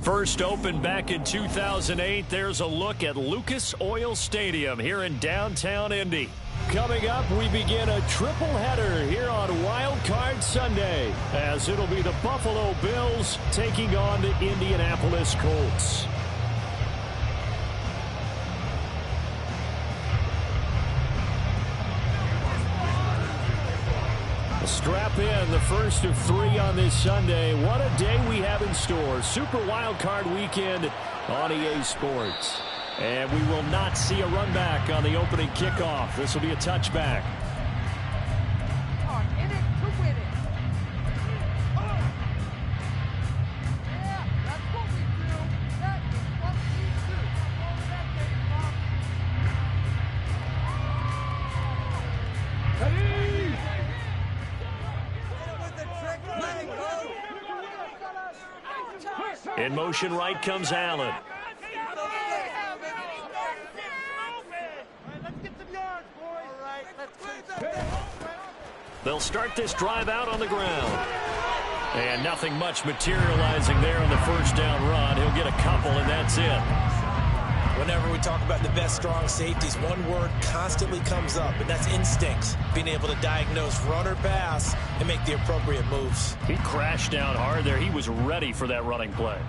First opened back in 2008, there's a look at Lucas Oil Stadium here in downtown Indy. Coming up, we begin a triple header here on Wild Card Sunday, as it'll be the Buffalo Bills taking on the Indianapolis Colts. Strap in, the first of 3 on this Sunday. What a day we have in store. Super Wild Card Weekend on EA Sports. And we will not see a run back on the opening kickoff. This will be a touchback. In motion right comes Allen. They'll start this drive out on the ground. And nothing much materializing there on the first down run. He'll get a couple, and that's it. Whenever we talk about the best strong safeties, one word constantly comes up, and that's instincts. Being able to diagnose run or pass and make the appropriate moves. He crashed down hard there. He was ready for that running play.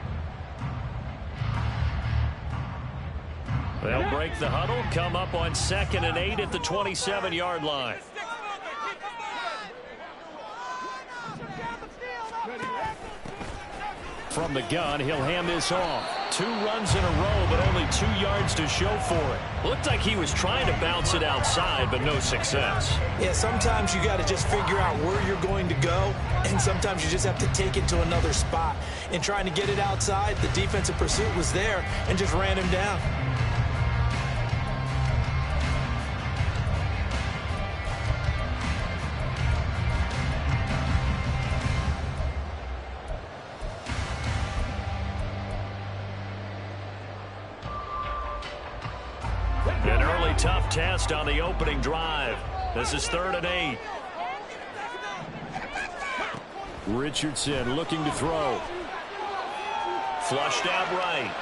They'll break the huddle, come up on 2nd and 8 at the 27-yard line. From the gun, he'll hand this off. 2 runs in a row, but only 2 yards to show for it. Looked like he was trying to bounce it outside, but no success. Yeah, sometimes you got to just figure out where you're going to go, and sometimes you just have to take it to another spot. In trying to get it outside, the defensive pursuit was there and just ran him down. An early tough test on the opening drive. This is 3rd and 8. Richardson looking to throw. Flushed out right.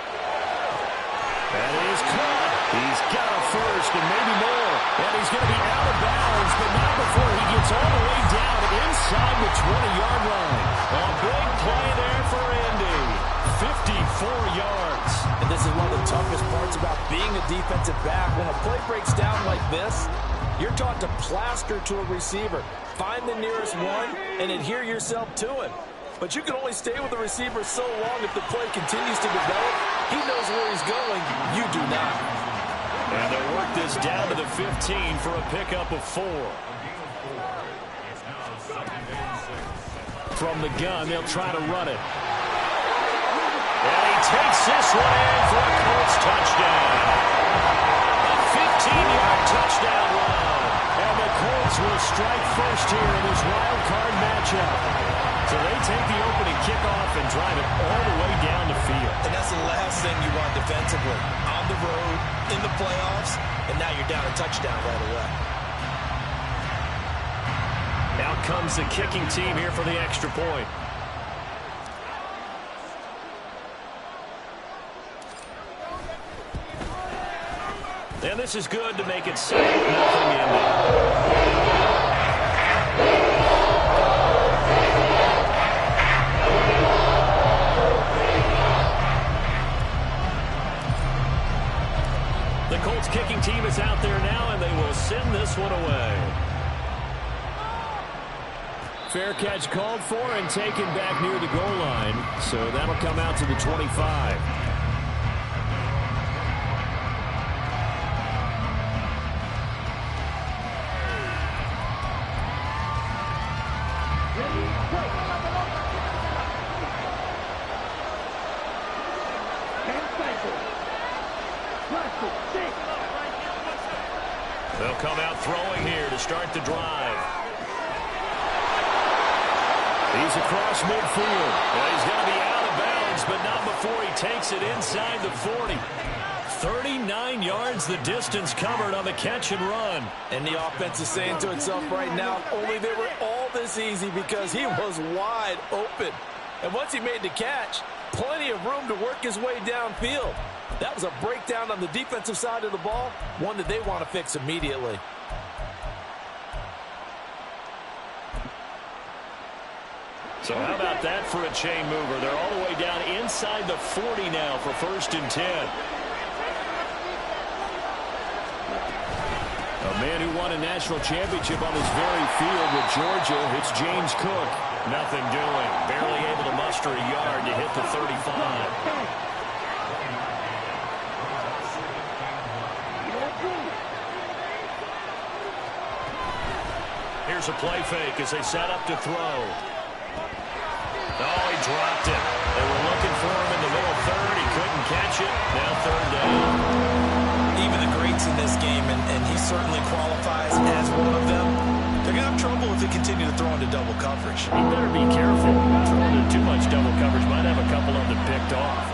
That is caught. He's got a first and maybe more. And he's going to be out of bounds, but not before he gets all the way down inside the 20-yard line. A big play there for Indy. 54 yards. And this is one of the toughest parts about being a defensive back. When a play breaks down like this, you're taught to plaster to a receiver. Find the nearest one and adhere yourself to him. But you can only stay with the receiver so long if the play continues to develop. He knows where he's going. You do not. And they'll work this down to the 15 for a pickup of 4. From the gun, they'll try to run it. And he takes this one in for a Colts touchdown. A 15-yard touchdown run. And the Colts will strike first here in this wild card matchup. So they take the opening kickoff and drive it all the way down the field. And that's the last thing you want defensively. On the road, in the playoffs, and now you're down a touchdown right away. Out comes the kicking team here for the extra point. And this is good to make it 7-0 Indy. The Colts kicking team is out there now, and they will send this one away. Fair catch called for and taken back near the goal line. So that'll come out to the 25. They'll come out throwing here to start the drive. He's across midfield. Well, he's going to be out of bounds, but not before he takes it inside the 40. 39 yards the distance covered on the catch and run. And the offense is saying to itself right now, only they were all this easy because he was wide open. And once he made the catch, plenty of room to work his way downfield. That was a breakdown on the defensive side of the ball, one that they want to fix immediately. So how about that for a chain mover? They're all the way down inside the 40 now for 1st and 10. A man who won a national championship on this very field with Georgia, it's James Cook. Nothing doing. Barely able to muster a yard to hit the 35. Here's a play fake as they set up to throw. Oh, he dropped it. They were looking for him in the middle third. He couldn't catch it. Now 3rd down. Even the greats in this game, and he certainly qualifies as one of them, they're going to have trouble if they continue to throw into double coverage. He better be careful. Throwing into too much double coverage might have a couple of them picked off.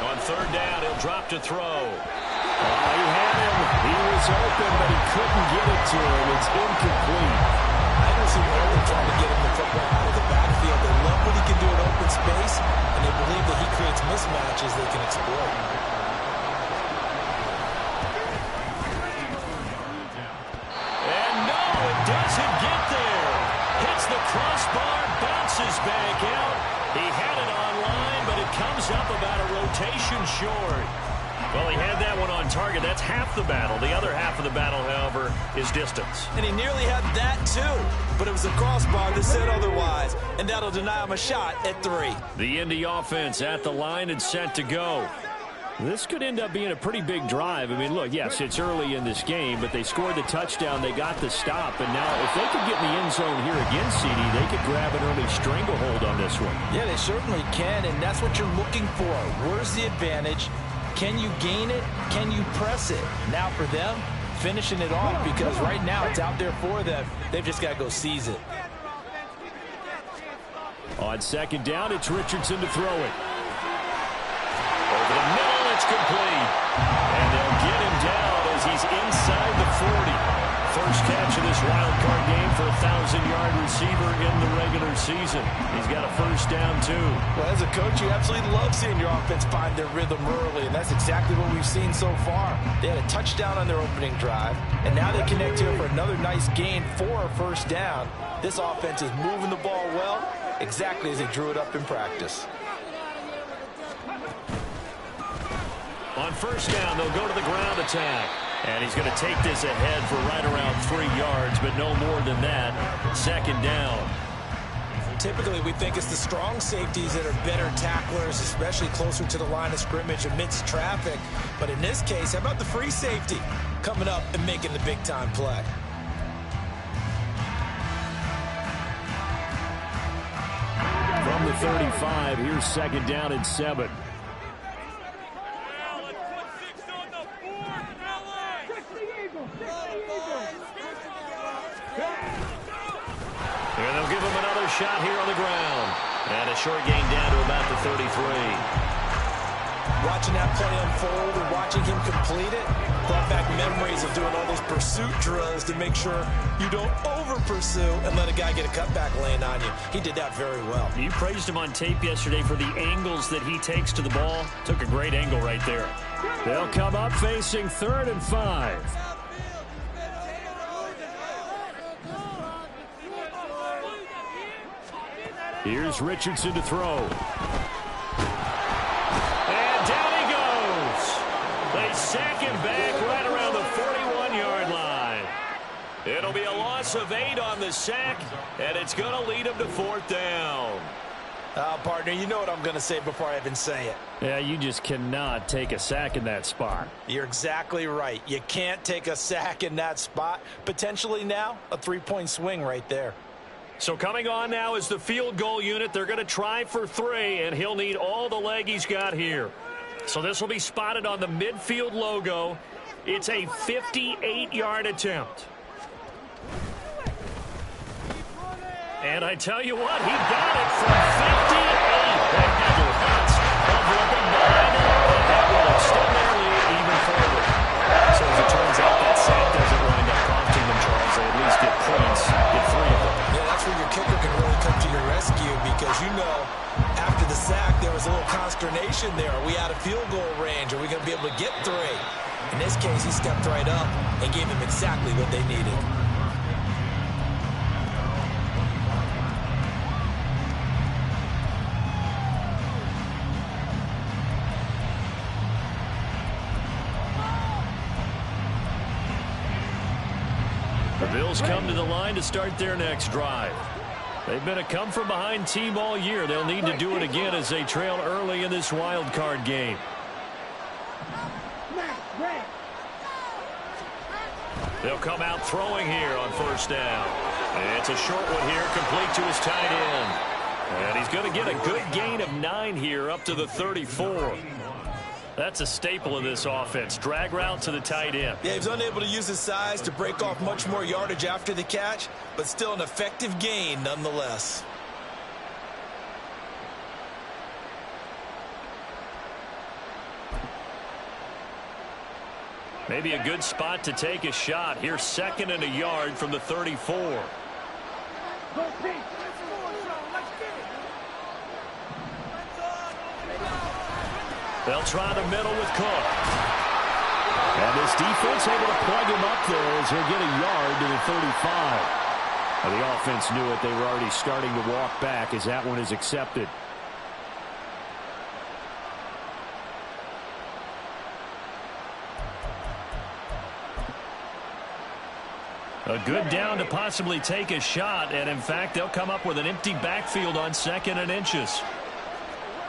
On 3rd down, he'll drop to throw. Oh, he had him. He was open, but he couldn't get it to him. It's incomplete. I don't see why they're trying to get him the football out of the backfield. They love what he can do in open space, and they believe that he creates mismatches they can exploit. And no, it doesn't get there. Hits the crossbar, bounces back out. He had it online, but it comes up about a rotation short. Well, he had that one on target. That's half the battle. The other half of the battle, however, is distance. And he nearly had that, too. But it was a crossbar that said otherwise. And that'll deny him a shot at 3. The Indy offense at the line and set to go. This could end up being a pretty big drive. I mean, look, yes, it's early in this game, but they scored the touchdown. They got the stop. And now if they could get in the end zone here against CD, they could grab an early stranglehold on this one. Yeah, they certainly can, and that's what you're looking for. Where's the advantage? Can you gain it? Can you press it? Now for them, finishing it off, because right now it's out there for them. They've just got to go seize it. On 2nd down, it's Richardson to throw it. Over the middle, it's complete. And they'll get him down as he's inside the 40. First catch of this wild card game for a 1,000-yard receiver in the regular season. He's got a 1st down, too. Well, as a coach, you absolutely love seeing your offense find their rhythm early, and that's exactly what we've seen so far. They had a touchdown on their opening drive, and now they connect here for another nice gain for a 1st down. This offense is moving the ball well, exactly as they drew it up in practice. On 1st down, they'll go to the ground attack. And he's going to take this ahead for right around 3 yards, but no more than that. 2nd down. Typically, we think it's the strong safeties that are better tacklers, especially closer to the line of scrimmage amidst traffic. But in this case, how about the free safety coming up and making the big-time play? From the 35, here's 2nd down and 7. And they'll give him another shot here on the ground. And a short gain down to about the 33. Watching that play unfold and watching him complete it brought back memories of doing all those pursuit drills to make sure you don't over-pursue and let a guy get a cutback laying on you. He did that very well. You praised him on tape yesterday for the angles that he takes to the ball. Took a great angle right there. They'll come up facing 3rd and 5. Here's Richardson to throw. And down he goes. They sack him back right around the 41-yard line. It'll be a loss of 8 on the sack, and it's going to lead him to 4th down. Partner, you know what I'm going to say before I even say it. Yeah, you just cannot take a sack in that spot. You're exactly right. You can't take a sack in that spot. Potentially now, a 3-point swing right there. So coming on now is the field goal unit. They're going to try for 3, and he'll need all the leg he's got here. So this will be spotted on the midfield logo. It's a 58-yard attempt. And I tell you what, he got it from 58. That had lots of looking behind him, and that will extend their lead even further. So as it turns out, that sack doesn't run consternation there. Are we out of field goal range? Are we going to be able to get 3? In this case, he stepped right up and gave them exactly what they needed. The Bills come to the line to start their next drive. They've been a come-from-behind team all year. They'll need to do it again as they trail early in this wild card game. They'll come out throwing here on first down. And it's a short one here, complete to his tight end. And he's going to get a good gain of 9 here up to the 34. That's a staple of this offense. Drag route to the tight end. Yeah, he was unable to use his size to break off much more yardage after the catch, but still an effective gain nonetheless. Maybe a good spot to take a shot. Here's 2nd and a yard from the 34. They'll try the middle with Cook. And this defense able to plug him up there as he'll get a yard to the 35. Well, the offense knew it. They were already starting to walk back as that one is accepted. A good down to possibly take a shot, and in fact, they'll come up with an empty backfield on 2nd and inches.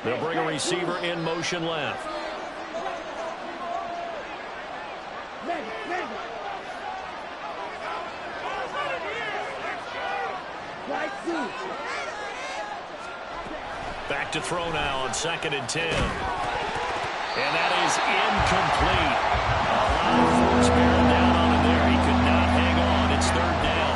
They'll bring a receiver in motion left. Back to throw now on 2nd and 10. And that is incomplete. A lot of force bearing down on him there. He could not hang on. It's 3rd down.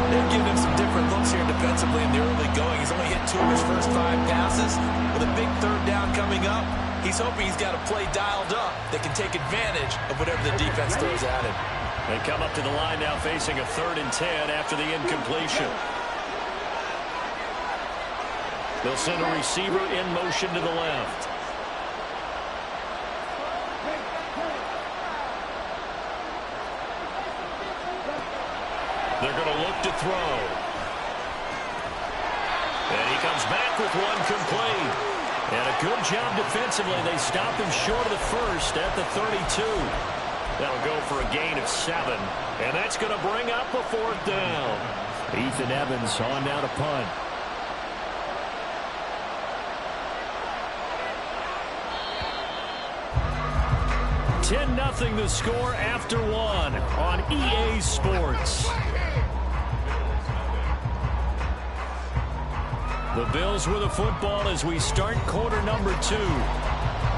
They're giving him some different looks here defensively in the early going. He's only hit 2 of his first 5 passes. With a big 3rd down coming up, he's hoping he's got a play dialed up that can take advantage of whatever the defense throws at him. They come up to the line now facing a 3rd and 10 after the incompletion. They'll send a receiver in motion to the left. They're going to look to throw. And he comes back with one complete. And a good job defensively. They stop him short of the first at the 32. That'll go for a gain of 7. And that's going to bring up a 4th down. Ethan Evans on now to punt. $10-0 the score after 1 on EA Sports. The Bills with a football as we start quarter number 2.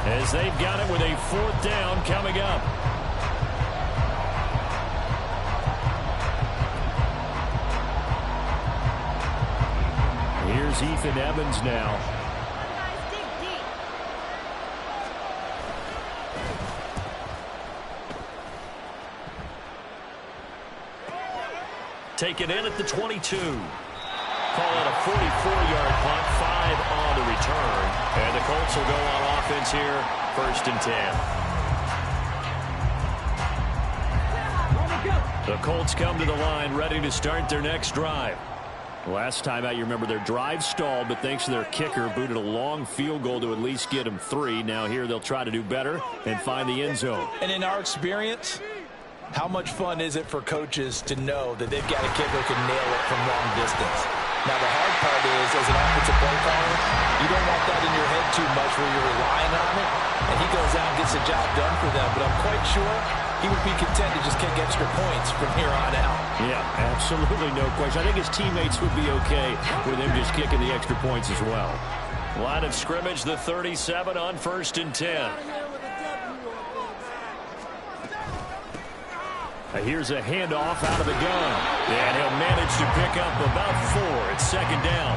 As they've got it with a 4th down coming up. Here's Ethan Evans now. Taken in at the 22. Call it a 44-yard punt, 5 on the return. And the Colts will go on offense here, 1st and 10. The Colts come to the line ready to start their next drive. Last time out, you remember their drive stalled, but thanks to their kicker, booted a long field goal to at least get them 3. Now here they'll try to do better and find the end zone. And in our experience, how much fun is it for coaches to know that they've got a kicker who can nail it from long distance? Now, the hard part is, as an offensive play caller, you don't want that in your head too much where you're relying on it, and he goes out and gets the job done for them. But I'm quite sure he would be content to just kick extra points from here on out. Yeah, absolutely no question. I think his teammates would be okay with him just kicking the extra points as well. Line of scrimmage, the 37 on 1st and 10. Here's a handoff out of the gun. And he'll manage to pick up about 4. It's 2nd down.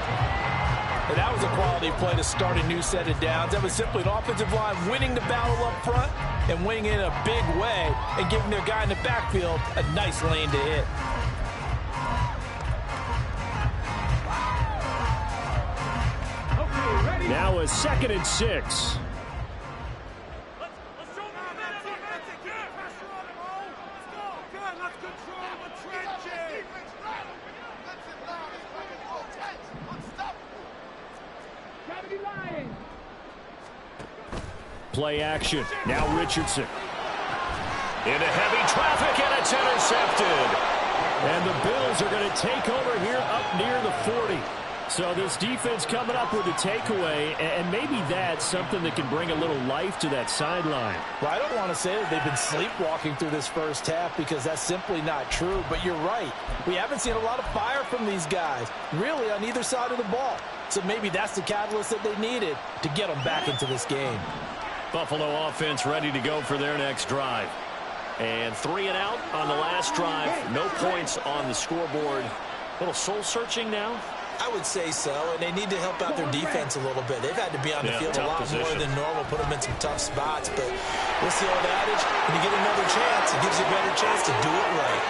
And that was a quality play to start a new set of downs. That was simply an offensive line winning the battle up front and winning it in a big way and giving their guy in the backfield a nice lane to hit. Now a 2nd and 6. Play action. Now Richardson. Into heavy traffic, and it's intercepted. And the Bills are going to take over here up near the 40. So this defense coming up with a takeaway, and maybe that's something that can bring a little life to that sideline. Well, I don't want to say that they've been sleepwalking through this first half because that's simply not true, but you're right. We haven't seen a lot of fire from these guys, really on either side of the ball. So maybe that's the catalyst that they needed to get them back into this game. Buffalo offense ready to go for their next drive. And 3 and out on the last drive. No points on the scoreboard. A little soul-searching now? I would say so, and they need to help out their defense a little bit. They've had to be on the field a lot more than normal, put them in some tough spots. But what's the old adage? When you get another chance, it gives you a better chance to do it right.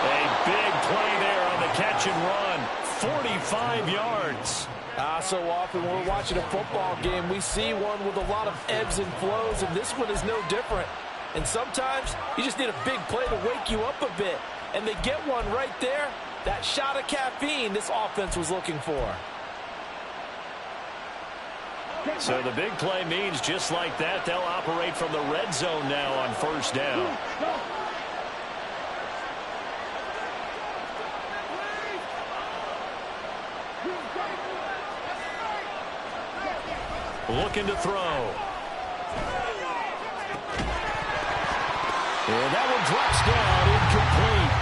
A big play there on the catch and run. 45 yards. So often when we're watching a football game, we see one with a lot of ebbs and flows, and this one is no different. And sometimes you just need a big play to wake you up a bit. And they get one right there. That shot of caffeine this offense was looking for. So the big play means just like that, they'll operate from the red zone now on 1st down. Looking to throw. And that one drops down, incomplete.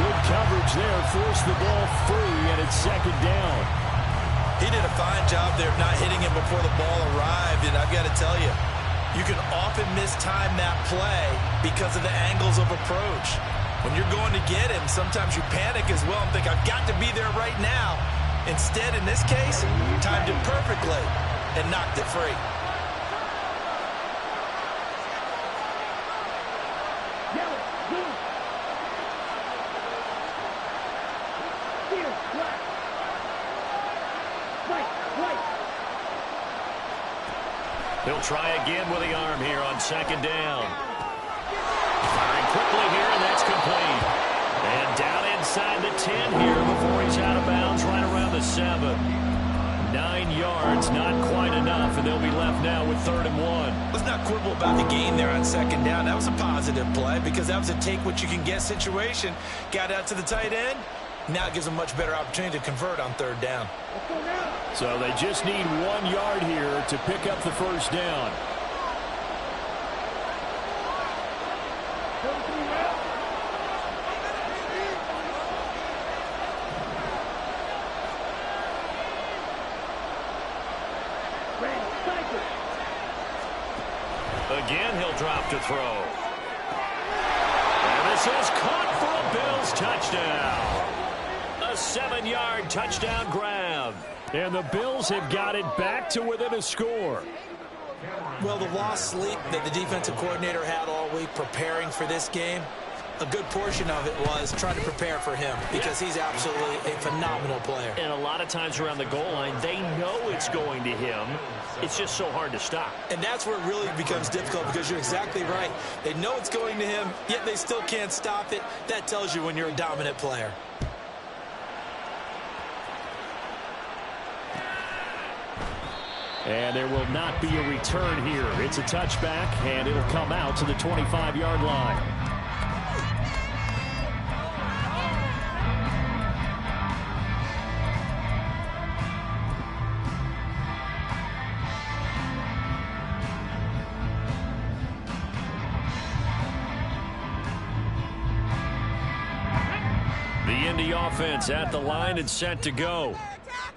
Good coverage there, forced the ball free, and it's 2nd down. He did a fine job there of not hitting him before the ball arrived, and I've got to tell you, you can often mistime that play because of the angles of approach. When you're going to get him, sometimes you panic as well and think, I've got to be there right now. Instead, in this case, timed it perfectly and knocked it free. He'll try again with the arm here on 2nd down. Firing quickly here, and that's complete. And down inside the 10 here before he's out of bounds, right around the 7. 9 yards, not quite enough, and they'll be left now with 3rd and 1. Let's not quibble about the gain there on 2nd down. That was a positive play because that was a take-what-you-can-get situation. Got out to the tight end. Now it gives them a much better opportunity to convert on 3rd down. So they just need 1 yard here to pick up the 1st down. Again, he'll drop to throw. And this is caught for a Bills touchdown. A 7-yard touchdown grab. And the Bills have got it back to within a score. Well, the lost sleep that the defensive coordinator had all week preparing for this game, a good portion of it was trying to prepare for him because he's absolutely a phenomenal player. And a lot of times around the goal line, they know it's going to him. It's just so hard to stop. And that's where it really becomes difficult because you're exactly right. They know it's going to him, yet they still can't stop it. That tells you when you're a dominant player. And there will not be a return here. It's a touchback, and it'll come out to the 25-yard line. The Indy offense at the line and set to go.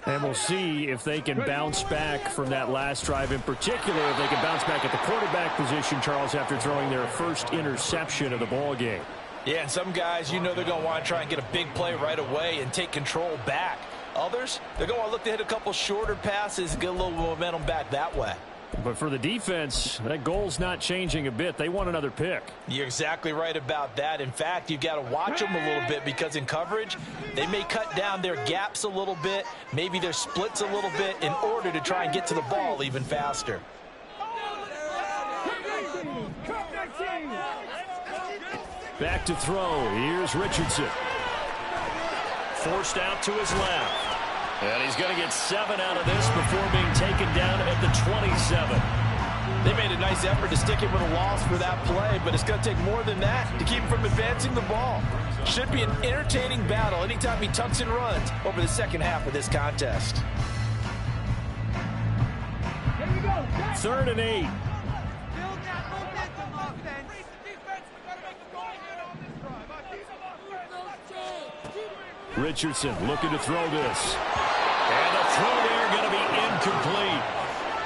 And we'll see if they can bounce back from that last drive in particular, if they can bounce back at the quarterback position, Charles, after throwing their first interception of the ball game. Yeah, and some guys, you know they're going to want to try and get a big play right away and take control back. Others, they're going to look to hit a couple shorter passes and get a little momentum back that way. But for the defense, that goal's not changing a bit. They want another pick. You're exactly right about that. In fact, you've got to watch them a little bit because in coverage, they may cut down their gaps a little bit, maybe their splits a little bit in order to try and get to the ball even faster. Back to throw. Here's Richardson. Forced out to his left. And he's going to get 7 out of this before being taken down at the 27. They made a nice effort to stick him with a loss for that play, but it's going to take more than that to keep him from advancing the ball. Should be an entertaining battle anytime he tucks and runs over the second half of this contest. 3rd and 8. Richardson looking to throw this. And the throw there going to be incomplete.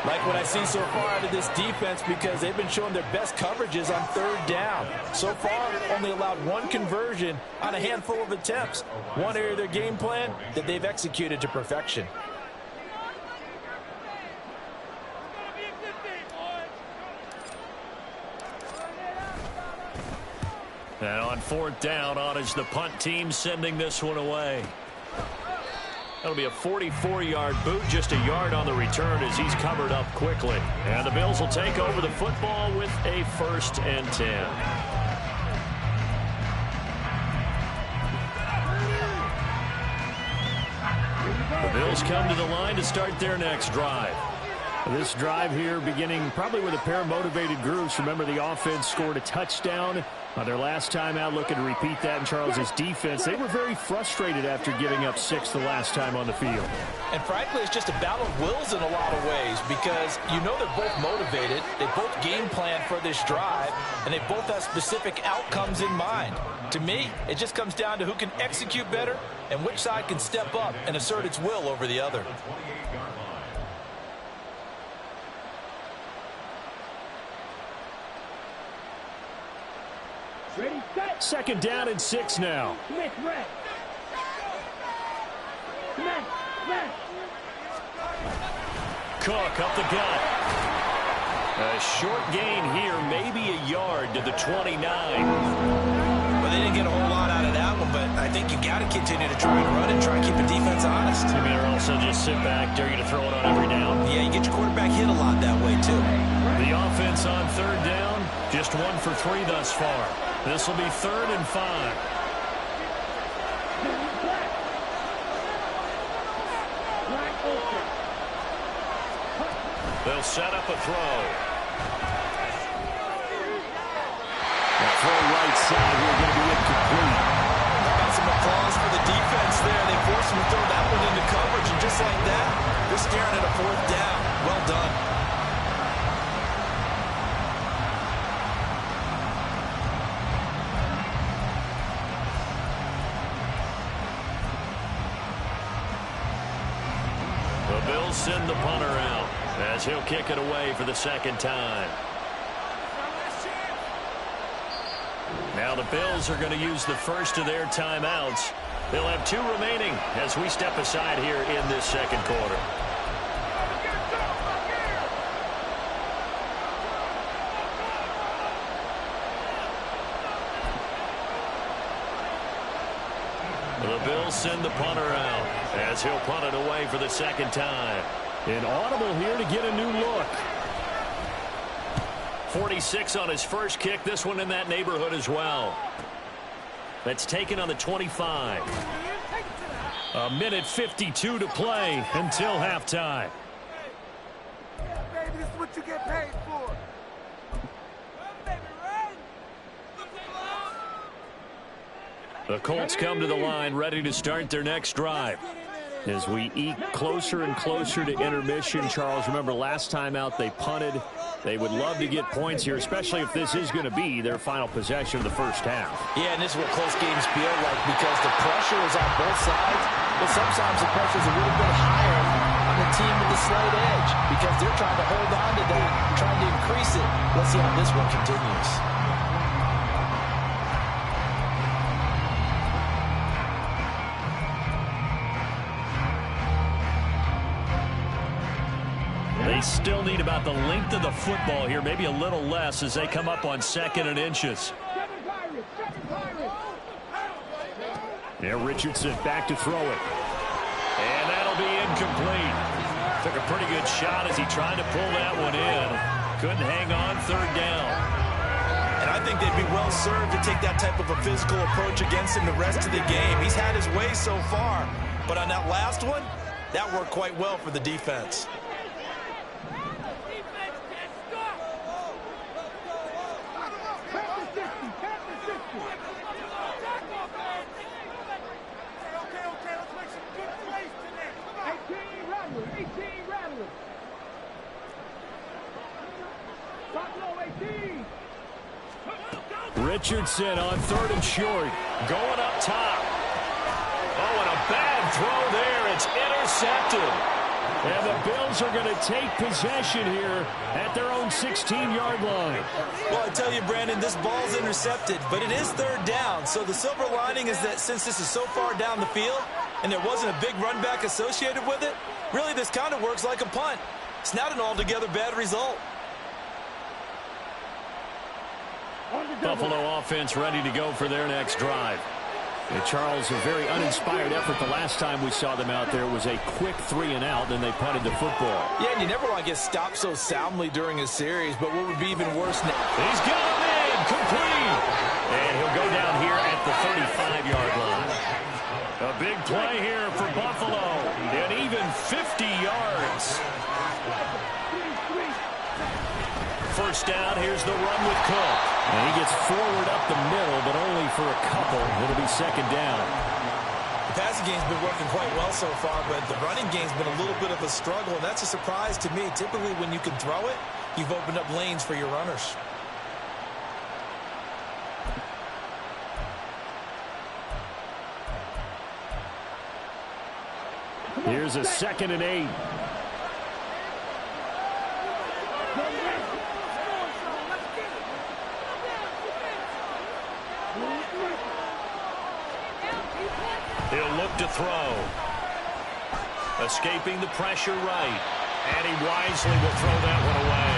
Like what I see so far out of this defense because they've been showing their best coverages on 3rd down. So far, only allowed 1 conversion on a handful of attempts. One area of their game plan that they've executed to perfection. And on 4th down, on is the punt team sending this one away. That'll be a 44-yard boot, just a yard on the return as he's covered up quickly. And the Bills will take over the football with a 1st and 10. The Bills come to the line to start their next drive. This drive here beginning probably with a pair of motivated groups. Remember, the offense scored a touchdown on their last time out, looking to repeat that in Charles's defense. They were very frustrated after giving up 6 the last time on the field. And frankly, it's just a battle of wills in a lot of ways because you know they're both motivated. They both game plan for this drive, and they both have specific outcomes in mind. To me, it just comes down to who can execute better and which side can step up and assert its will over the other. Ready, set. 2nd down and 6 now. Smith, red. Smith, Smith. Cook up the gut. A short gain here, maybe a yard to the 29. Well, they didn't get a whole lot out of that one, but I think you got to continue to try and run and try and keep the defense honest. You mean, or also just sit back, dare you to throw it on every down? Yeah, you get your quarterback hit a lot that way, too. The offense on 3rd down, just 1 for 3 thus far. This will be 3rd and 5. They'll set up a throw. That throw right side here going to be incomplete. Got some applause for the defense there. They forced him to throw that one into coverage, and just like that, they're staring at a 4th down. Well done. The Bills send the punter out as he'll kick it away for the 2nd time. Now the Bills are going to use the first of their timeouts. They'll have 2 remaining as we step aside here in this 2nd quarter. The Bills send the punter out as he'll punt it away for the 2nd time. An audible here to get a new look. 46 on his first kick. This one in that neighborhood as well. That's taken on the 25. A minute 52 to play until halftime. Baby, this is what you get paid for. The Colts come to the line ready to start their next drive. As we eke closer and closer to intermission, Charles, remember last time out they punted. They would love to get points here, especially if this is going to be their final possession of the first half. Yeah, and this is what close games feel like because the pressure is on both sides, but sometimes the pressure is a little bit higher on the team with the slight edge because they're trying to hold on to that, trying to increase it. Let's see how this one continues. They They still need about the length of the football here, maybe a little less as they come up on 2nd and inches. Yeah, Richardson back to throw it. And that'll be incomplete. Took a pretty good shot as he tried to pull that one in. Couldn't hang on, 3rd down. And I think they'd be well served to take that type of a physical approach against him the rest of the game. He's had his way so far, but on that last one, that worked quite well for the defense. Richardson on 3rd and short. Going up top. Oh, and a bad throw there. It's intercepted. And the Bills are going to take possession here at their own 16-yard line. Well, I tell you, Brandon, this ball's intercepted, but it is 3rd down. So the silver lining is that since this is so far down the field and there wasn't a big run back associated with it, really this kind of works like a punt. It's not an altogether bad result. Buffalo offense ready to go for their next drive. And Charles, a very uninspired effort the last time we saw them out there was a quick 3-and-out, and they punted the football. Yeah, and you never want to get stopped so soundly during a series, but what would be even worse now? He's got him in, complete. And he'll go down here at the 35-yard line. A big play here for Buffalo, and even 50 yards. First down, here's the run with Cook. And he gets forward up the middle, but only for a couple. It'll be 2nd down. The passing game's been working quite well so far, but the running game's been a little bit of a struggle, and that's a surprise to me. Typically, when you can throw it, you've opened up lanes for your runners. Here's a 2nd and 8. He'll look to throw. Escaping the pressure right. And he wisely will throw that one away.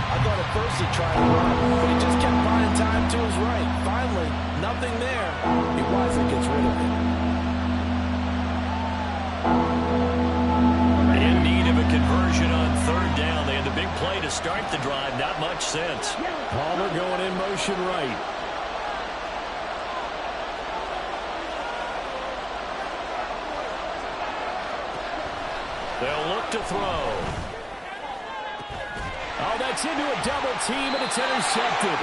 I thought at first he tried to run, but he just kept finding time to his right. Finally, nothing there. He wisely gets rid of it. In need of a conversion on 3rd down. They had the big play to start the drive. Not much sense. Palmer going in motion right. They'll look to throw. Oh, that's into a double team, and it's intercepted.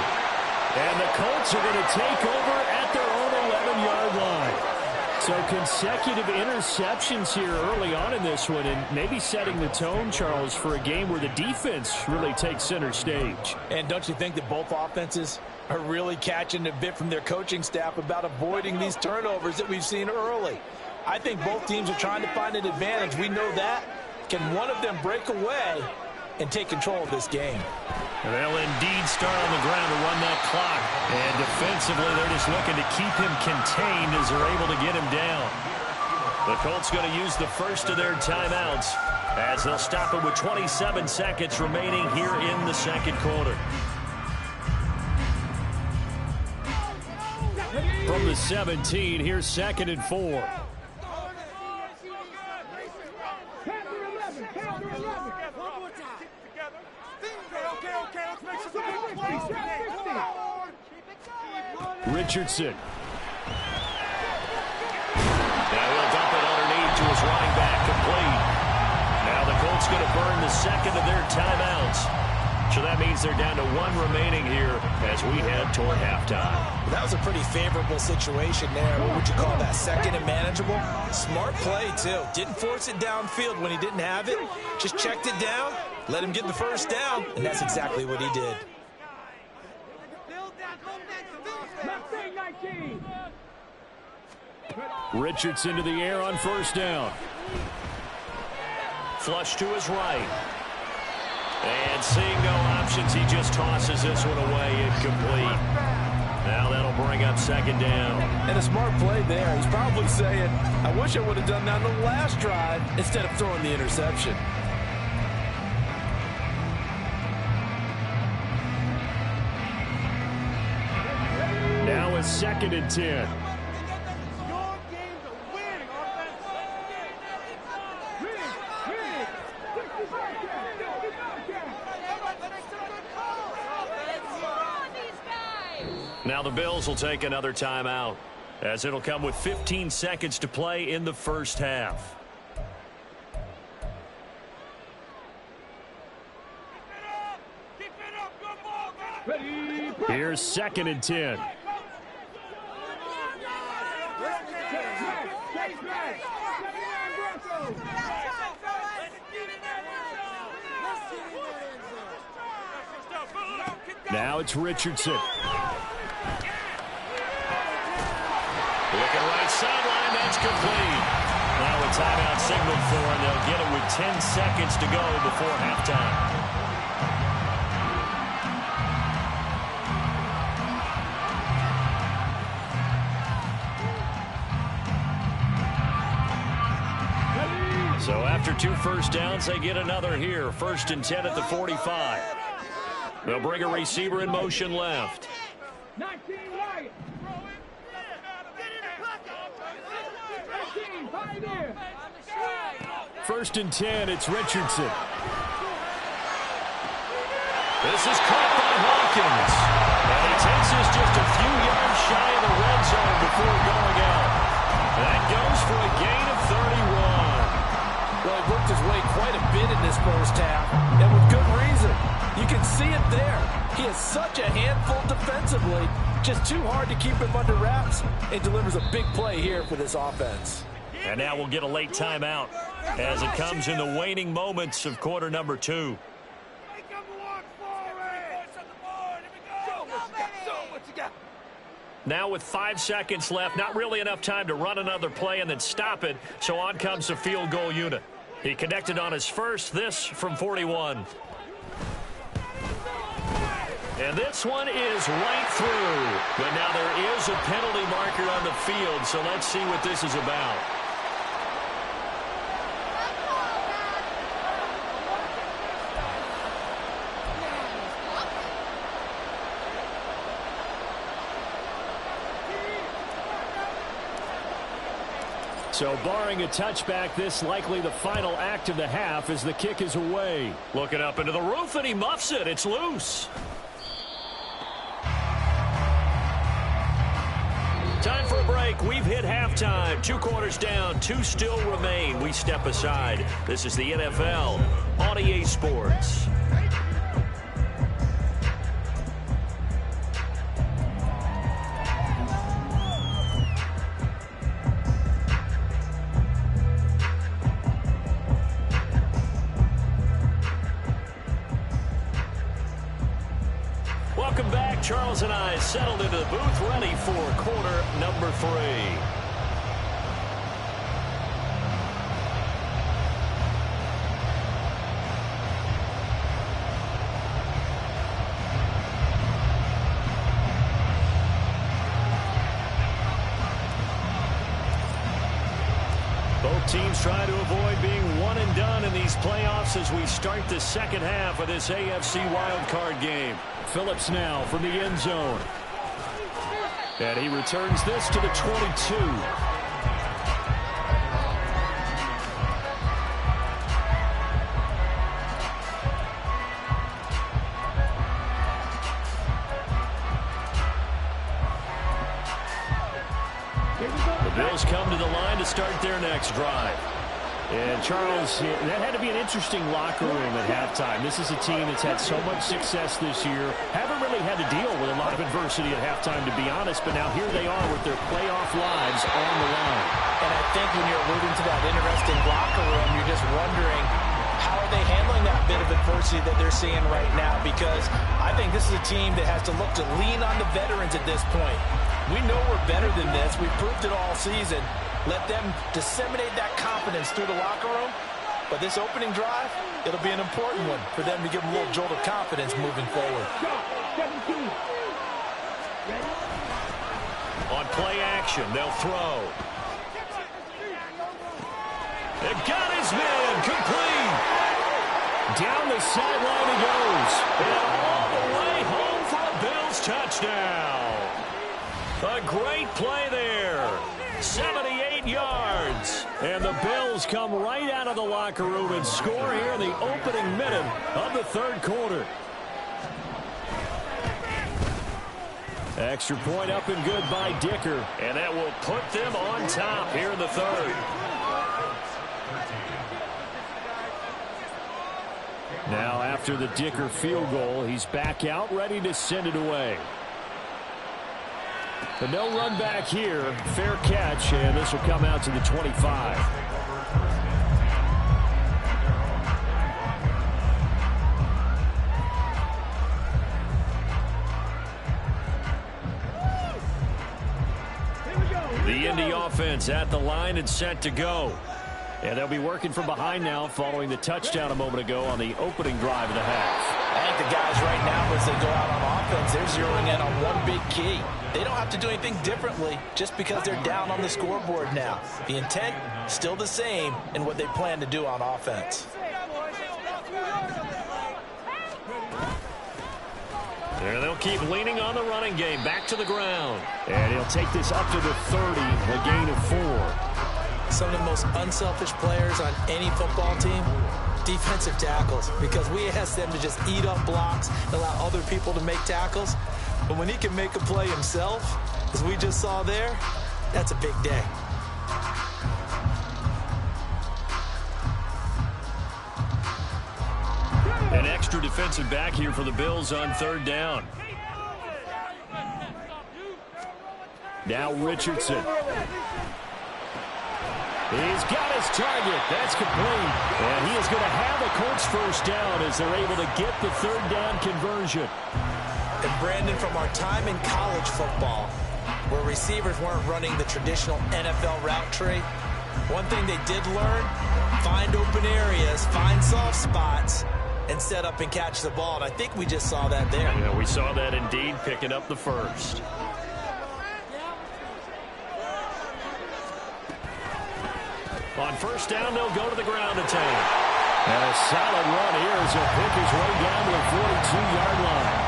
And the Colts are going to take over at their own 11-yard line. So consecutive interceptions here early on in this one, and maybe setting the tone, Charles, for a game where the defense really takes center stage. And don't you think that both offenses are really catching a bit from their coaching staff about avoiding these turnovers that we've seen early? I think both teams are trying to find an advantage. We know that. Can one of them break away and take control of this game? They'll indeed start on the ground to run that clock. And defensively, they're just looking to keep him contained as they're able to get him down. The Colts going to use the first of their timeouts as they'll stop it with 27 seconds remaining here in the 2nd quarter. From the 17, here's 2nd and 4. Richardson. Now he'll dump it underneath to his running back, complete. Now the Colts going to burn the 2nd of their timeouts. So that means they're down to 1 remaining here as we head toward halftime. That was a pretty favorable situation there. What would you call that? 2nd and manageable? Smart play, too. Didn't force it downfield when he didn't have it. Just checked it down, let him get the first down, and that's exactly what he did. Richardson to the air on 1st down. Flush to his right. And seeing no options, he just tosses this one away, incomplete. Now that'll bring up 2nd down. And a smart play there. He's probably saying, I wish I would have done that on the last drive instead of throwing the interception. a 2nd and 10. Now the Bills will take another timeout, as it'll come with 15 seconds to play in the first half. Here's 2nd and 10. Now it's Richardson. Looking right sideline, that's complete. Now a timeout signaled for, and they'll get it with 10 seconds to go before halftime. So after 2 first downs, they get another here. 1st and 10 at the 45. They'll bring a receiver in motion left. 19 right. 1st and 10, it's Richardson. This is caught by Hawkins. And he takes us just a few yards shy of the red zone before going out. That goes for a gain of 31. Well, he worked his way quite a bit in this first half, and with good reason. You can see it there. He is such a handful defensively. Just too hard to keep him under wraps, and delivers a big play here for this offense. And now we'll get a late timeout as it comes in the waning moments of quarter number 2. Now with 5 seconds left, not really enough time to run another play and then stop it, so on comes the field goal unit. He connected on his first, this from 41. And this one is right through. But now there is a penalty marker on the field, so let's see what this is about. So barring a touchback, this likely the final act of the half as the kick is away. Looking up into the roof, and he muffs it. It's loose. Time for a break. We've hit halftime. 2 quarters down. 2 still remain. We step aside. This is the NFL on EA Sports. Welcome back. Charles and I settled into the booth, ready for quarter number 3. Both teams try to avoid being one and done in these playoffs as we start the second half of this AFC wildcard game. Phillips now from the end zone. And he returns this to the 22. The Bills come to the line to start their next drive. And, Charles, that had to be an interesting locker room at halftime. This is a team that's had so much success this year. Haven't really had to deal with a lot of adversity at halftime, to be honest. But now here they are with their playoff lives on the line. And I think when you're alluding to that interesting locker room, you're just wondering, how are they handling that bit of adversity that they're seeing right now? Because I think this is a team that has to look to lean on the veterans at this point. We know we're better than this. We've proved it all season. Let them disseminate that confidence through the locker room. But this opening drive, it'll be an important one for them to give them a little jolt of confidence moving forward. On play action, they'll throw. They got his man, complete. Down the sideline he goes. And all the way home for a Bills touchdown. A great play there. 78 yards. And the Bills come right out of the locker room and score here in the opening minute of the third quarter. Extra point up and good by Dicker. And that will put them on top here in the third. Now after the Dicker field goal, he's back out ready to send it away. But no run back here. Fair catch, and this will come out to the 25. The Indy offense at the line and set to go. And they'll be working from behind now following the touchdown a moment ago on the opening drive of the half. I think the guys right now, as they go out on offense, they're zeroing in on one big key. They don't have to do anything differently just because they're down on the scoreboard now. The intent, still the same in what they plan to do on offense. And they'll keep leaning on the running game. Back to the ground. And he'll take this up to the 30, a gain of 4. Some of the most unselfish players on any football team, defensive tackles, because we ask them to just eat up blocks and allow other people to make tackles. But when he can make a play himself, as we just saw there, that's a big day. An extra defensive back here for the Bills on third down. Now Richardson. He's got his target. That's complete. And he is going to have a Colts first down as they're able to get the third down conversion. And Brandon, from our time in college football, where receivers weren't running the traditional NFL route tree, one thing they did learn, find open areas, find soft spots, and set up and catch the ball. And I think we just saw that there. Yeah, we saw that indeed, picking up the first. On first down, they'll go to the ground attack. And a solid run here as he'll pick his way down to the 42-yard line.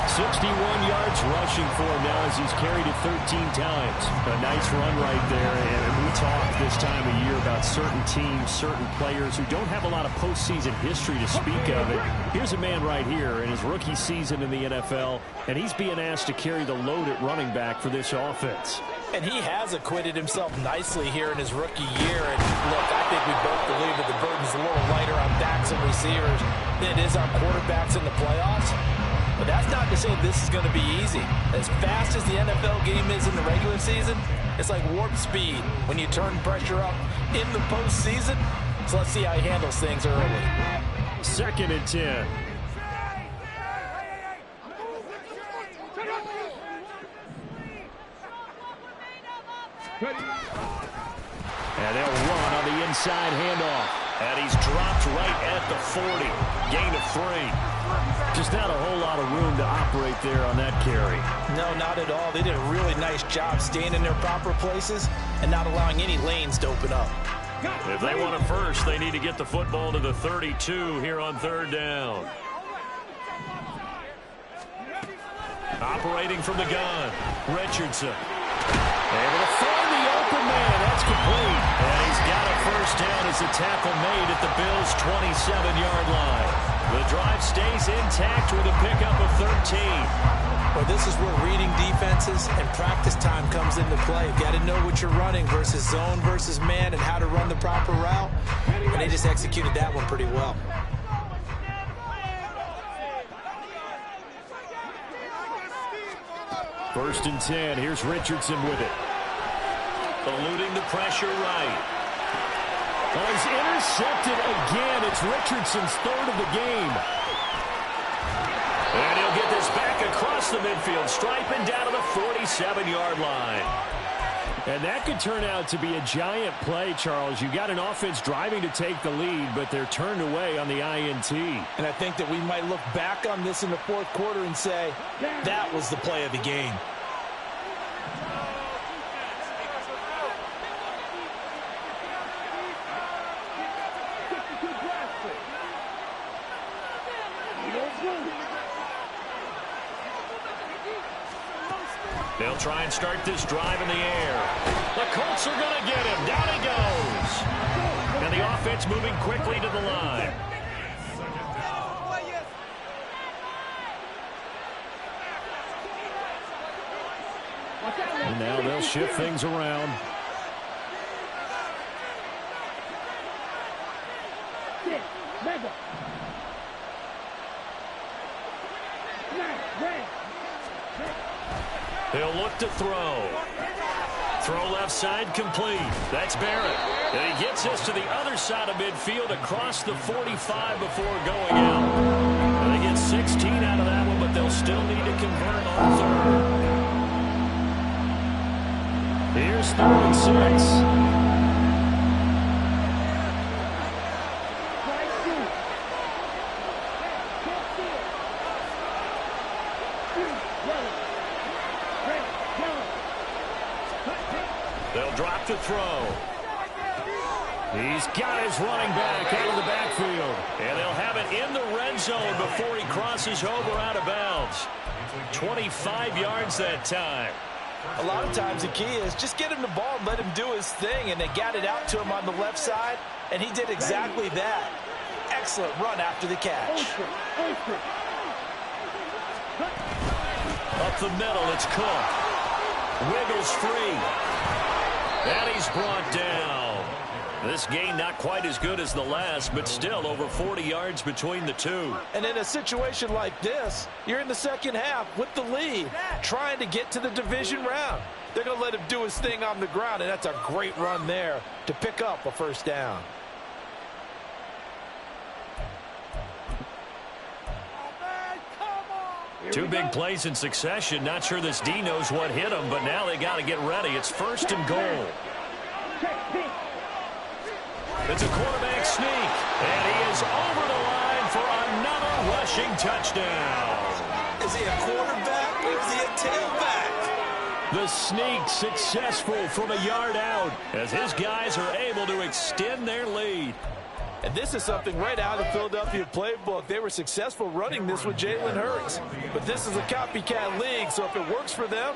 61 yards rushing for him now as he's carried it 13 times. A nice run right there. And we talk this time of year about certain teams, certain players who don't have a lot of postseason history to speak of it. Here's a man right here in his rookie season in the NFL, and he's being asked to carry the load at running back for this offense. And he has acquitted himself nicely here in his rookie year. And look, I think we both believe that the burden's a little lighter on backs and receivers than it is on quarterbacks in the playoffs. But that's not to say this is going to be easy. As fast as the NFL game is in the regular season, it's like warp speed when you turn pressure up in the postseason. So let's see how he handles things early. 2nd and 10. And they'll run on the inside handoff. And he's dropped right at the 40. Gain of 3. Just not a whole lot of room to operate there on that carry. No, not at all. They did a really nice job staying in their proper places and not allowing any lanes to open up. If they want a first, they need to get the football to the 32 here on third down. Operating from the gun, Richardson. Able to find the open man. That's complete. And he's got a first down as the tackle made at the Bills' 27-yard line. The drive stays intact with a pickup of 13. Well, this is where reading defenses and practice time comes into play. You've got to know what you're running versus zone versus man and how to run the proper route. And they just executed that one pretty well. First and 10. Here's Richardson with it. Eluding the pressure right. Oh, he's intercepted again. It's Richardson's 3rd of the game. And he'll get this back across the midfield stripe and down to the 47-yard line. And that could turn out to be a giant play, Charles. You got an offense driving to take the lead, but they're turned away on the INT. And I think that we might look back on this in the 4th quarter and say, that was the play of the game. They'll try and start this drive in the air. The Colts are going to get him. Down he goes. And the offense moving quickly to the line. And now they'll shift things around. He'll look to throw. Throw left side complete. That's Barrett. And he gets us to the other side of midfield across the 45 before going out. And they get 16 out of that one, but they'll still need to convert on third. Here's 3rd and 6. They'll drop to throw. He's got his running back out of the backfield. And they'll have it in the red zone before he crosses over out of bounds. 25 yards that time. A lot of times the key is just get him the ball and let him do his thing, and they got it out to him on the left side, and he did exactly that. Excellent run after the catch. Up the middle, it's Cook. Wiggles free. And he's brought down. This game not quite as good as the last, but still over 40 yards between the two. And in a situation like this, you're in the second half with the lead, trying to get to the division round. They're going to let him do his thing on the ground, and that's a great run there to pick up a first down. Two big plays in succession. Not sure this D knows what hit him, but now they got to get ready. It's 1st and goal. It's a quarterback sneak, and he is over the line for another rushing touchdown. Is he a quarterback or is he a tailback? The sneak successful from a yard out as his guys are able to extend their lead. And this is something right out of the Philadelphia playbook. They were successful running this with Jalen Hurts. But this is a copycat league, so if it works for them,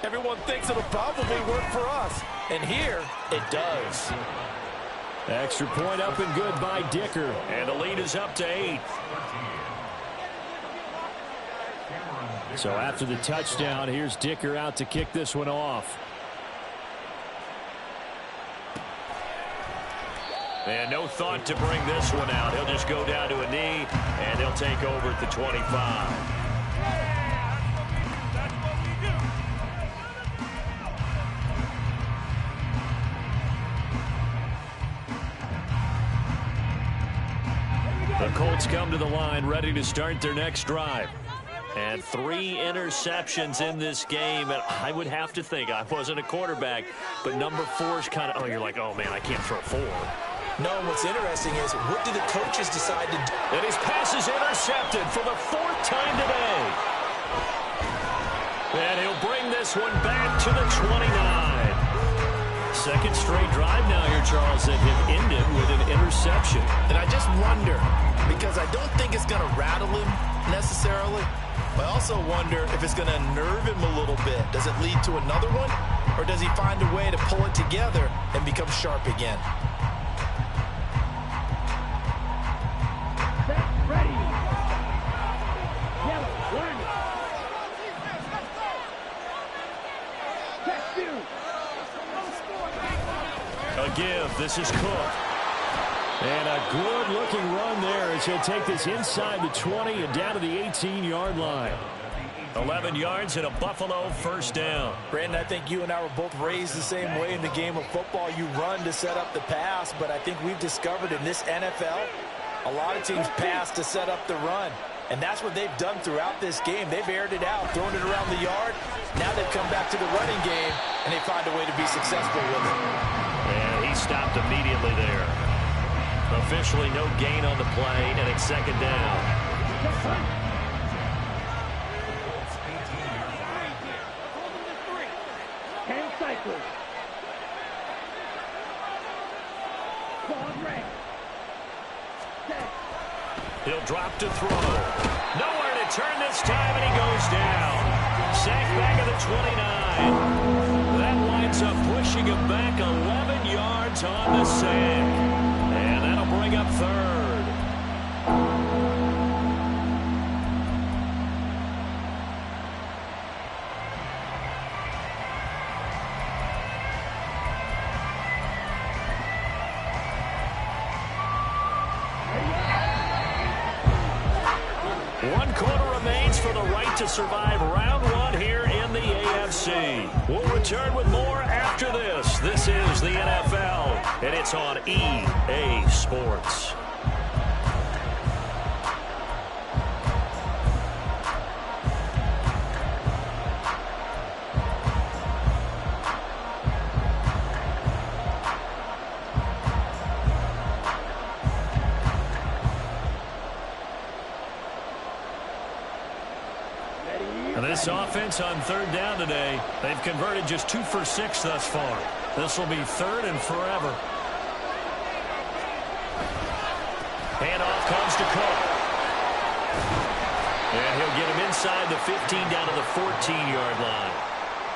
everyone thinks it'll probably work for us. And here, it does. Extra point up and good by Dicker. And the lead is up to 8. So after the touchdown, here's Dicker out to kick this one off. And no thought to bring this one out. He'll just go down to a knee, and he'll take over at the 25. The Colts come to the line, ready to start their next drive. And 3 interceptions in this game. And I would have to think, I wasn't a quarterback, but number 4 is kind of, oh, you're like, oh, man, I can't throw 4. No, what's interesting is, what do the coaches decide to do? And his pass is intercepted for the 4th time today. And he'll bring this one back to the 29. Second straight drive now here, Charles, that have ended with an interception. And I just wonder, because I don't think it's going to rattle him necessarily, but I also wonder if it's going to unnerve him a little bit. Does it lead to another one? Or does he find a way to pull it together and become sharp again? Give. This is Cook. And a good-looking run there as he'll take this inside the 20 and down to the 18-yard line. 11 yards and a Buffalo first down. Brandon, I think you and I were both raised the same way in the game of football. You run to set up the pass, but I think we've discovered in this NFL, a lot of teams pass to set up the run. And that's what they've done throughout this game. They've aired it out, thrown it around the yard. Now they've come back to the running game, and they find a way to be successful with it. And he stopped immediately there. Officially no gain on the play, and it's 2nd down. He'll drop to throw. Nowhere to turn this time, and he goes down. Sacked back at the 29. That winds up pushing him back 11 yards on the sack. And that'll bring up third. One quarter remains for the right to survive round one here in the AFC. We'll return with more after this. This is the NFL, and it's on EA Sports. This offense on third down today, they've converted just 2 for 6 thus far. This will be third and forever. Handoff comes to Cook. And he'll get him inside the 15 down to the 14-yard line.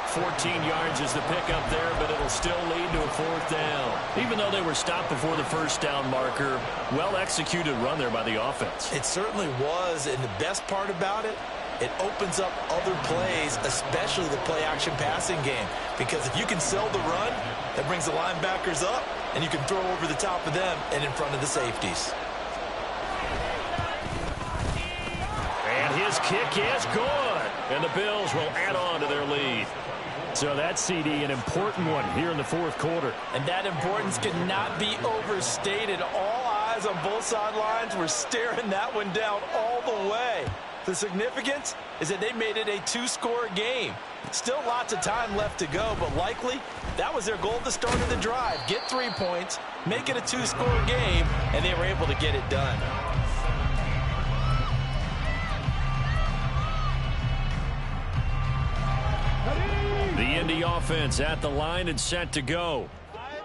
14 yards is the pickup there, but it'll still lead to a fourth down. Even though they were stopped before the first down marker, well-executed run there by the offense. It certainly was, and the best part about it, it opens up other plays, especially the play-action passing game. Because if you can sell the run, that brings the linebackers up, and you can throw over the top of them and in front of the safeties. And his kick is good. And the Bills will add on to their lead. So that's, CD, an important one here in the fourth quarter. And that importance cannot be overstated. All eyes on both sidelines were staring that one down all the way. The significance is that they made it a 2-score game. Still lots of time left to go, but likely that was their goal at the start of the drive. Get 3 points, make it a 2-score game, and they were able to get it done. The Indy offense at the line and set to go.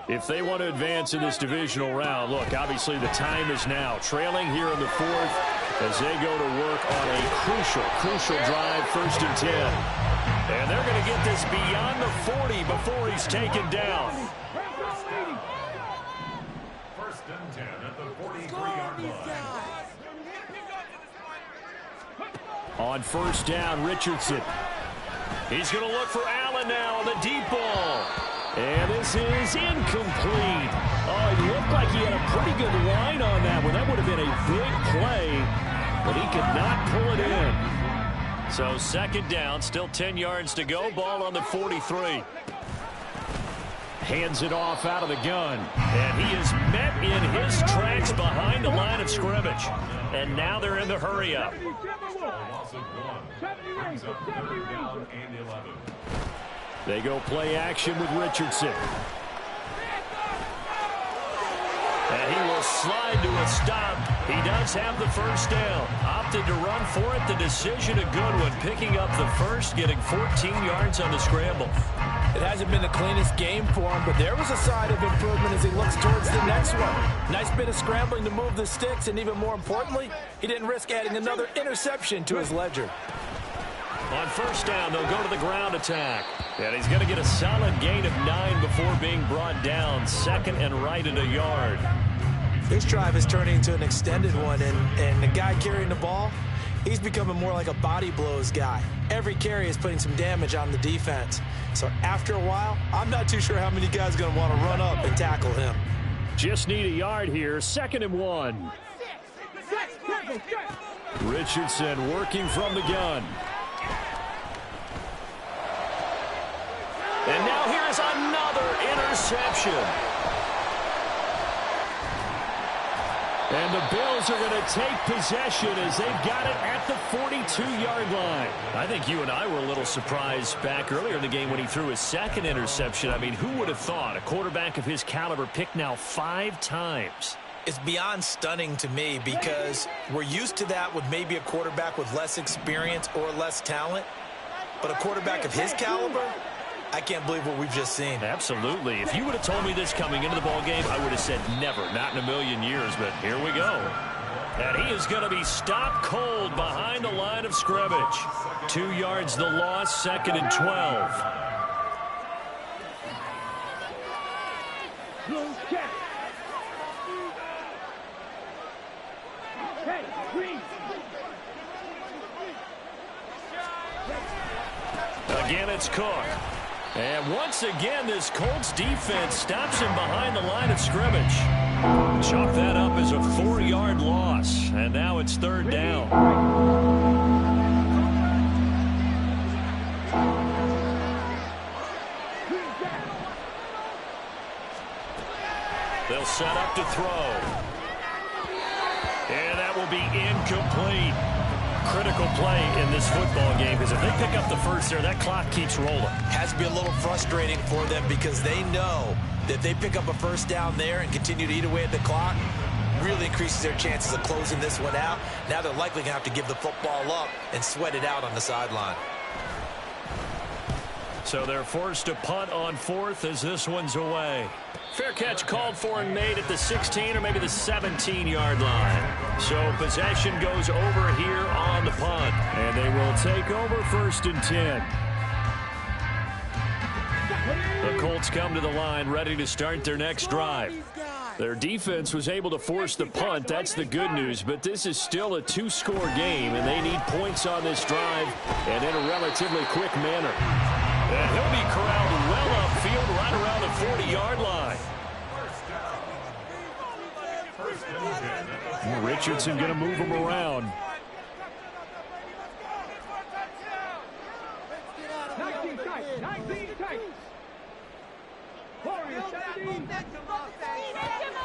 If they want to advance in this divisional round, look, obviously the time is now. Trailing here in the fourth as they go to work on a crucial drive, 1st and 10. And they're going to get this beyond the 40 before he's taken down. 1st and 10 at the 43-yard line. On 1st down, Richardson. He's going to look for Allen now on the deep ball. And this is incomplete. Oh, he looked like he had a pretty good line on that one. That would have been a big play, but he could not pull it in. So 2nd down, still 10 yards to go. Ball on the 43. Hands it off out of the gun. And he is met in his tracks behind the line of scrimmage. And now they're in the hurry-up. They go play action with Richardson. And he will slide to a stop. He does have the 1st down. Opted to run for it. The decision a good one. Picking up the first, getting 14 yards on the scramble. It hasn't been the cleanest game for him, but there was a sign of improvement as he looks towards the next one. Nice bit of scrambling to move the sticks, and even more importantly, he didn't risk adding another interception to his ledger. On 1st down, they'll go to the ground attack. And he's going to get a solid gain of 9 before being brought down. 2nd and right at a yard. This drive is turning into an extended one, and the guy carrying the ball, he's becoming more like a body blows guy. Every carry is putting some damage on the defense. So after a while, I'm not too sure how many guys are going to want to run up and tackle him. Just need a yard here. 2nd and 1. Richardson working from the gun. And now here's another interception. And the Bills are going to take possession as they've got it at the 42-yard line. I think you and I were a little surprised back earlier in the game when he threw his 2nd interception. I mean, who would have thought a quarterback of his caliber picked now 5 times? It's beyond stunning to me because we're used to that with maybe a quarterback with less experience or less talent. But a quarterback of his caliber, I can't believe what we've just seen. Absolutely. If you would have told me this coming into the ballgame, I would have said never, not in a million years, but here we go. And he is going to be stopped cold behind the line of of scrimmage. 2 yards the loss, 2nd and 12. Again, it's Cook. And once again, this Colts defense stops him behind the line of scrimmage. Chalk that up as a 4-yard loss. And now it's 3rd down. They'll set up to throw. And that will be incomplete. Critical play in this football game, because if they pick up the first there, that clock keeps rolling. Has to be a little frustrating for them because they know that if they pick up a first down there and continue to eat away at the clock, really increases their chances of closing this one out. Now they're likely going to have to give the football up and sweat it out on the sideline. So they're forced to punt on 4th as this one's away. Fair catch called for and made at the 16 or maybe the 17-yard line. So possession goes over here on the punt. And they will take over 1st and 10. The Colts come to the line ready to start their next drive. Their defense was able to force the punt. That's the good news. But this is still a 2-score game, and they need points on this drive and in a relatively quick manner. And he'll be corralled well upfield right around the 40-yard line. Richardson going to move him around.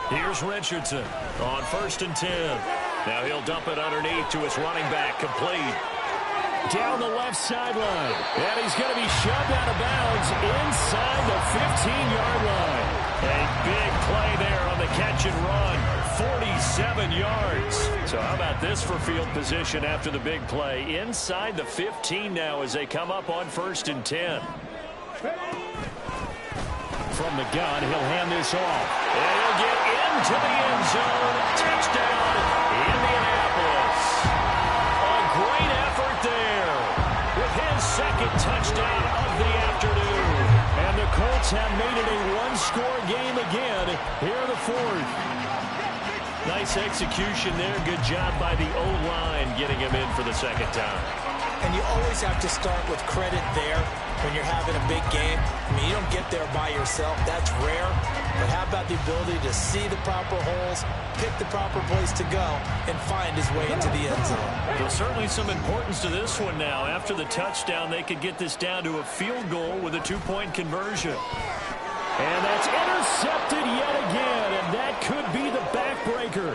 Here's Richardson on 1st and 10. Now he'll dump it underneath to his running back, complete. Down the left sideline. And he's going to be shoved out of bounds inside the 15-yard line. A big play there on the catch and run. 47 yards. So how about this for field position after the big play? Inside the 15 now as they come up on 1st and 10. From the gun, he'll hand this off. And he'll get into the end zone. Touchdown, Indianapolis. A great effort there with his 2nd touchdown of the afternoon. And the Colts have made it a 1-score game again here in the 4th. Nice execution there. Good job by the O-line getting him in for the 2nd time. And you always have to start with credit there when you're having a big game. I mean, you don't get there by yourself. That's rare. But how about the ability to see the proper holes, pick the proper place to go, and find his way into the end zone? Well, certainly some importance to this one now. After the touchdown, they could get this down to a field goal with a 2-point conversion. And that's intercepted yet again, and that could be the backbreaker.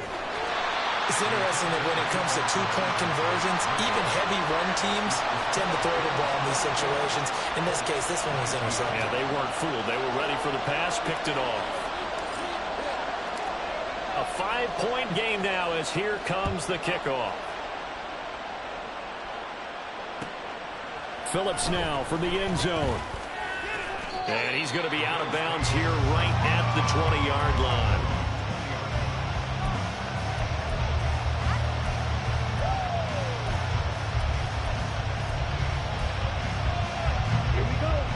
It's interesting that when it comes to 2-point conversions, even heavy run teams tend to throw the ball in these situations. In this case, this one was intercepted. Yeah, they weren't fooled. They were ready for the pass, picked it off. A 5-point game now as here comes the kickoff. Phillips now from the end zone. And he's going to be out of bounds here right at the 20-yard line.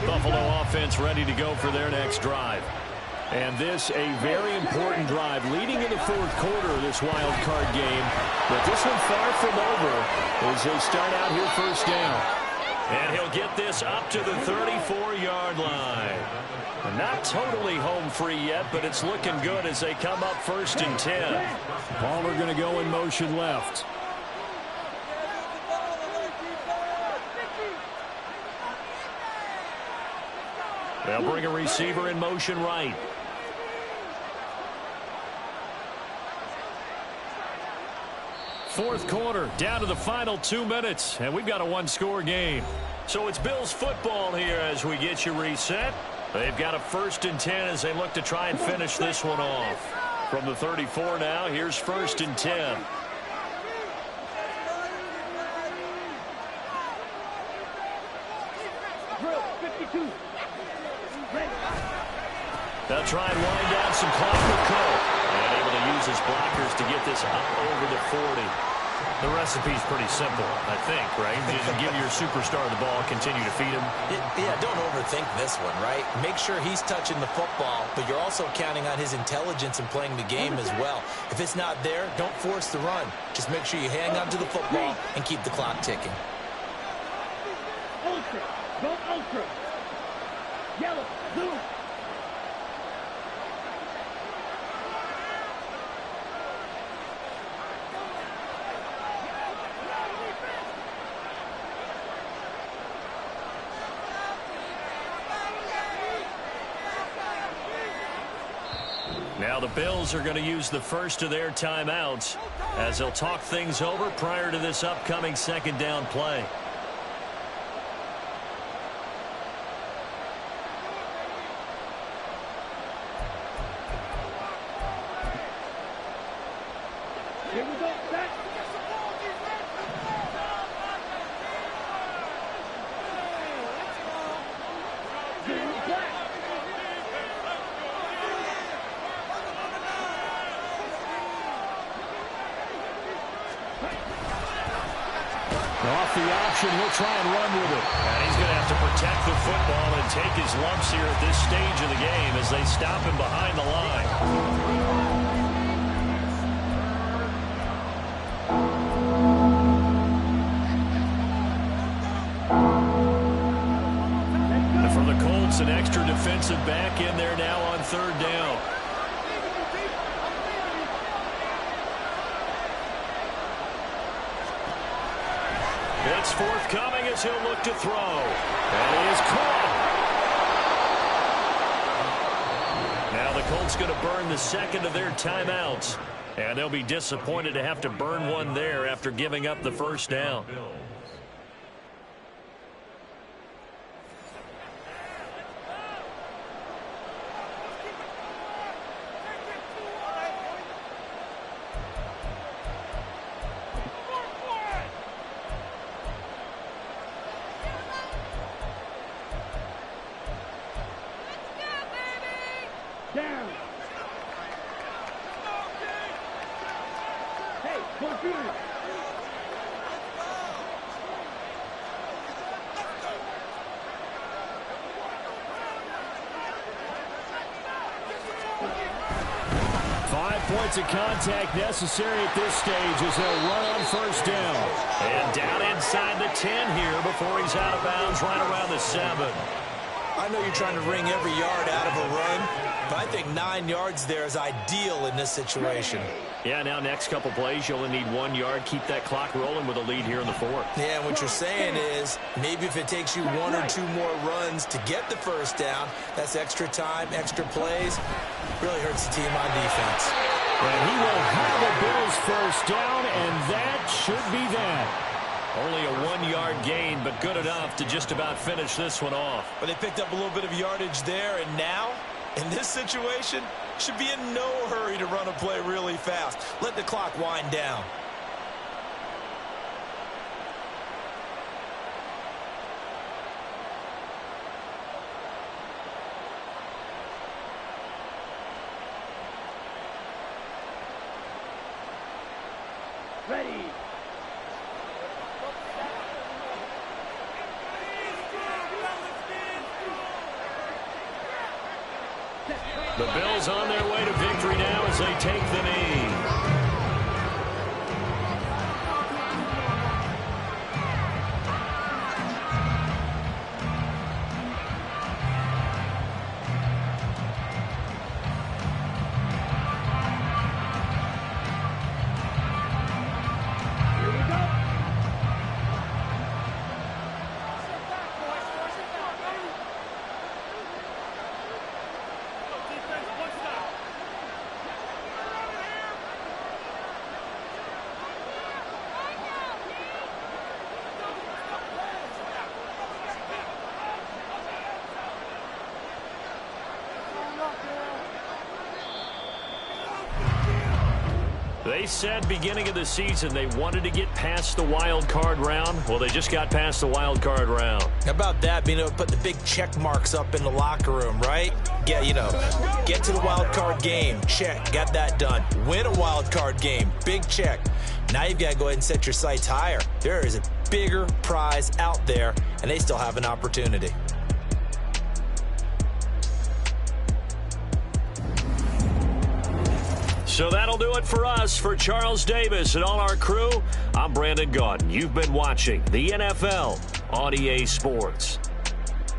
Buffalo offense ready to go for their next drive. And this a very important drive leading in the 4th quarter of this wild card game. But this one far from over as they start out here 1st down. And he'll get this up to the 34-yard line. And not totally home free yet, but it's looking good as they come up 1st and 10. Palmer going to go in motion left. They'll bring a receiver in motion right. Fourth quarter, down to the final 2 minutes, and we've got a 1-score game. So it's Bills football here as we get you reset. They've got a 1st and 10 as they look to try and finish this one off. From the 34 now, here's 1st and 10. They'll try and wind down some clock with Cook. And able to use his blockers to get this up over the 40. The recipe's pretty simple, I think, right? Just give your superstar the ball, continue to feed him. Yeah, don't overthink this one, right? Make sure he's touching the football, but you're also counting on his intelligence in playing the game as well. If it's not there, don't force the run. Just make sure you hang on to the football and keep the clock ticking. Ultra. Go ultra. Yellow. Blue. Now the Bills are going to use the first of their timeouts as they'll talk things over prior to this upcoming second down play. Here we go. Back. Off the option, he'll try and run with it. And he's going to have to protect the football and take his lumps here at this stage of the game as they stop him behind the line. And for the Colts, an extra defensive back in there now on third down. It's forthcoming as he'll look to throw. And he is caught. Now the Colts going to burn the second of their timeouts. And they'll be disappointed to have to burn one there after giving up the first down. Down. Hey, computer. 5 points of contact necessary at this stage as they'll run on first down. And down inside the 10 here before he's out of bounds right around the 7. I know you're trying to wring every yard out of a run, but I think 9 yards there is ideal in this situation. Yeah, now next couple plays, you only need 1 yard. Keep that clock rolling with a lead here in the fourth. Yeah, and what you're saying is maybe if it takes you 1 or 2 more runs to get the first down, that's extra time, extra plays. Really hurts the team on defense. And he will have a Bills first down, and that should be that. Only a 1 yard gain, but good enough to just about finish this one off. But they picked up a little bit of yardage there, and now, in this situation, should be in no hurry to run a play really fast. Let the clock wind down. Ready. The Bills on their way to victory now as they take the knee. They said beginning of the season they wanted to get past the wild card round. Well, they just got past the wild card round. How about that, being able to put the big check marks up in the locker room, right? Yeah, you know, get to the wild card game, check, got that done. Win a wild card game, big check. Now you've got to go ahead and set your sights higher. There is a bigger prize out there, and they still have an opportunity. So that'll do it for us. For Charles Davis and all our crew, I'm Brandon Gaudin. You've been watching the NFL on EA Sports.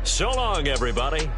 So long, everybody.